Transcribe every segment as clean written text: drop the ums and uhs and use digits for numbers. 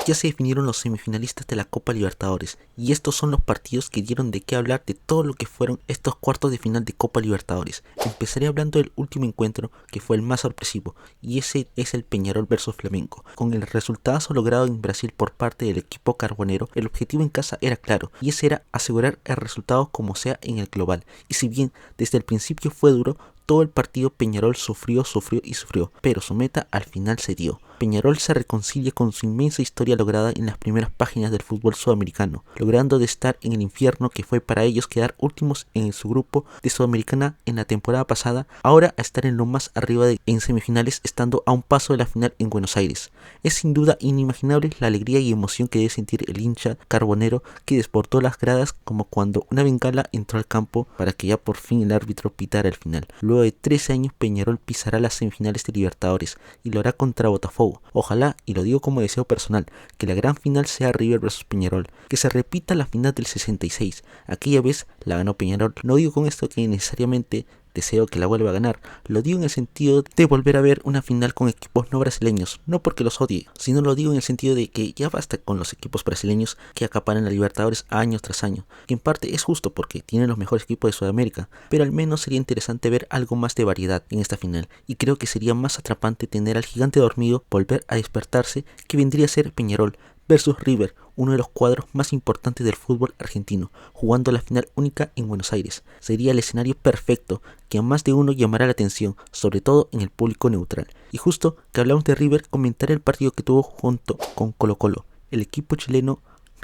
Ya se definieron los semifinalistas de la Copa Libertadores y estos son los partidos que dieron de qué hablar de todo lo que fueron estos cuartos de final de Copa Libertadores. Empezaré hablando del último encuentro que fue el más sorpresivo y ese es el Peñarol versus Flamengo. Con el resultado logrado en Brasil por parte del equipo carbonero, el objetivo en casa era claro y ese era asegurar el resultado como sea en el global. Y si bien desde el principio fue duro, todo el partido Peñarol sufrió, pero su meta al final se dio. Peñarol se reconcilia con su inmensa historia lograda en las primeras páginas del fútbol sudamericano, logrando de estar en el infierno que fue para ellos quedar últimos en su grupo de Sudamericana en la temporada pasada, ahora a estar en lo más arriba en semifinales, estando a un paso de la final en Buenos Aires. Es sin duda inimaginable la alegría y emoción que debe sentir el hincha carbonero que desbordó las gradas como cuando una bengala entró al campo para que ya por fin el árbitro pitara el final. Luego de 13 años Peñarol pisará las semifinales de Libertadores y lo hará contra Botafogo. Ojalá, y lo digo como deseo personal, que la gran final sea River vs Peñarol, que se repita la final del 66. Aquella vez la ganó Peñarol. No digo con esto que necesariamente deseo que la vuelva a ganar, lo digo en el sentido de volver a ver una final con equipos no brasileños, no porque los odie, sino lo digo en el sentido de que ya basta con los equipos brasileños que acaparan la Libertadores año tras año, que en parte es justo porque tienen los mejores equipos de Sudamérica, pero al menos sería interesante ver algo más de variedad en esta final, y creo que sería más atrapante tener al gigante dormido volver a despertarse, que vendría a ser Peñarol versus River, uno de los cuadros más importantes del fútbol argentino, jugando la final única en Buenos Aires. Sería el escenario perfecto que a más de uno llamará la atención, sobre todo en el público neutral. Y justo que hablamos de River, comentaré el partido que tuvo junto con Colo-Colo, el equipo chileno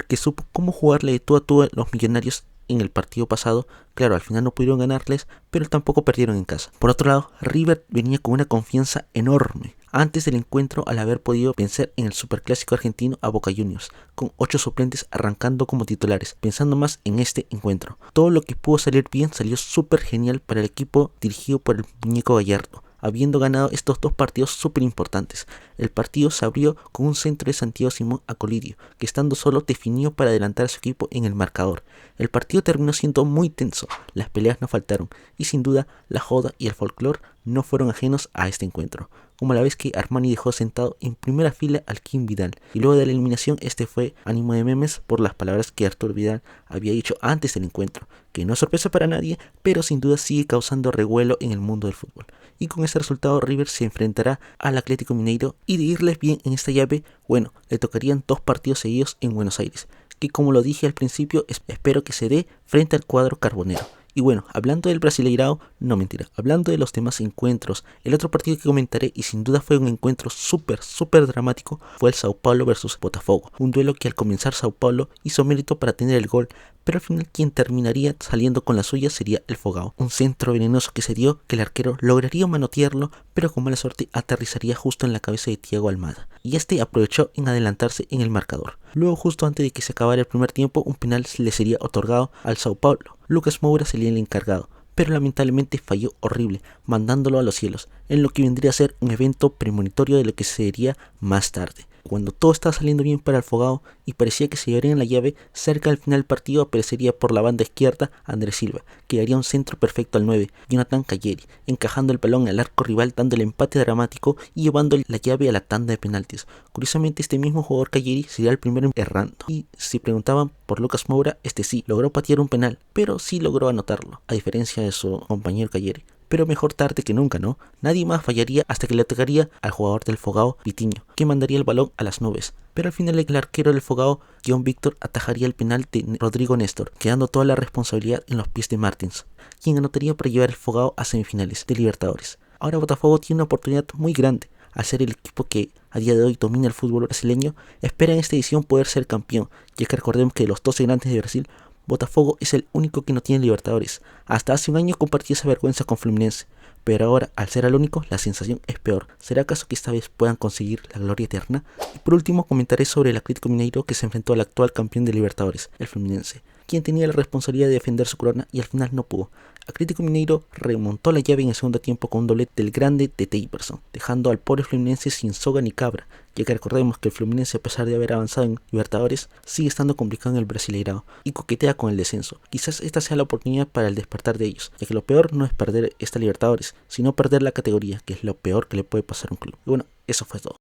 que supo cómo jugarle de tú a tú a los millonarios en el partido pasado. Claro, al final no pudieron ganarles, pero tampoco perdieron en casa. Por otro lado, River venía con una confianza enorme antes del encuentro al haber podido vencer en el superclásico argentino a Boca Juniors, con 8 suplentes arrancando como titulares, pensando más en este encuentro. Todo lo que pudo salir bien salió súper genial para el equipo dirigido por el muñeco Gallardo, habiendo ganado estos dos partidos súper importantes. El partido se abrió con un centro de Santiago Simón a Colidio, que estando solo definió para adelantar a su equipo en el marcador. El partido terminó siendo muy tenso, las peleas no faltaron, y sin duda la joda y el folclore no fueron ajenos a este encuentro, como la vez que Armani dejó sentado en primera fila al King Vidal, y luego de la eliminación este fue ánimo de memes por las palabras que Arturo Vidal había dicho antes del encuentro, que no es sorpresa para nadie, pero sin duda sigue causando revuelo en el mundo del fútbol. Y con este resultado River se enfrentará al Atlético Mineiro, y de irles bien en esta llave, bueno, le tocarían 2 partidos seguidos en Buenos Aires, que como lo dije al principio, espero que se dé frente al cuadro carbonero. Y bueno, hablando del Brasileirao, no mentira, hablando de los demás encuentros, el otro partido que comentaré y sin duda fue un encuentro súper dramático fue el Sao Paulo versus Botafogo, un duelo que al comenzar Sao Paulo hizo mérito para tener el gol, pero al final quien terminaría saliendo con la suya sería el Fogao, un centro venenoso que se dio que el arquero lograría manotearlo, pero con mala suerte aterrizaría justo en la cabeza de Thiago Almada, y este aprovechó en adelantarse en el marcador. Luego, justo antes de que se acabara el primer tiempo, un penal le sería otorgado al Sao Paulo. Lucas Moura sería el encargado, pero lamentablemente falló horrible, mandándolo a los cielos, en lo que vendría a ser un evento premonitorio de lo que sería más tarde. Cuando todo estaba saliendo bien para el Fogao y parecía que se llevarían la llave, cerca del final del partido aparecería por la banda izquierda Andrés Silva, que daría un centro perfecto al 9, Jonathan Calleri, encajando el balón al arco rival, dando el empate dramático y llevando la llave a la tanda de penaltis. Curiosamente, este mismo jugador Calleri sería el primero errando. Y si preguntaban por Lucas Moura, este sí logró patear un penal, pero sí logró anotarlo, a diferencia de su compañero Calleri. Pero mejor tarde que nunca, ¿no? Nadie más fallaría hasta que le tocaría al jugador del Fogao, Vitinho, que mandaría el balón a las nubes. Pero al final el arquero del Fogao, John Víctor, atajaría el penal de Rodrigo Néstor, quedando toda la responsabilidad en los pies de Martins, quien anotaría para llevar el Fogao a semifinales de Libertadores. Ahora Botafogo tiene una oportunidad muy grande. Al ser el equipo que a día de hoy domina el fútbol brasileño, espera en esta edición poder ser campeón, ya que recordemos que de los 12 grandes de Brasil, Botafogo es el único que no tiene Libertadores. Hasta hace un año compartía esa vergüenza con Fluminense, pero ahora, al ser el único, la sensación es peor. ¿Será acaso que esta vez puedan conseguir la gloria eterna? Y por último comentaré sobre el Atlético Mineiro, que se enfrentó al actual campeón de Libertadores, el Fluminense, quien tenía la responsabilidad de defender su corona y al final no pudo. Atlético Mineiro remontó la llave en el segundo tiempo con un doblete del grande Tete Iverson, dejando al pobre Fluminense sin soga ni cabra, ya que recordemos que el Fluminense, a pesar de haber avanzado en Libertadores, sigue estando complicado en el Brasileirao y coquetea con el descenso. Quizás esta sea la oportunidad para el despertar de ellos, ya que lo peor no es perder esta Libertadores, sino perder la categoría, que es lo peor que le puede pasar a un club. Y bueno, eso fue todo.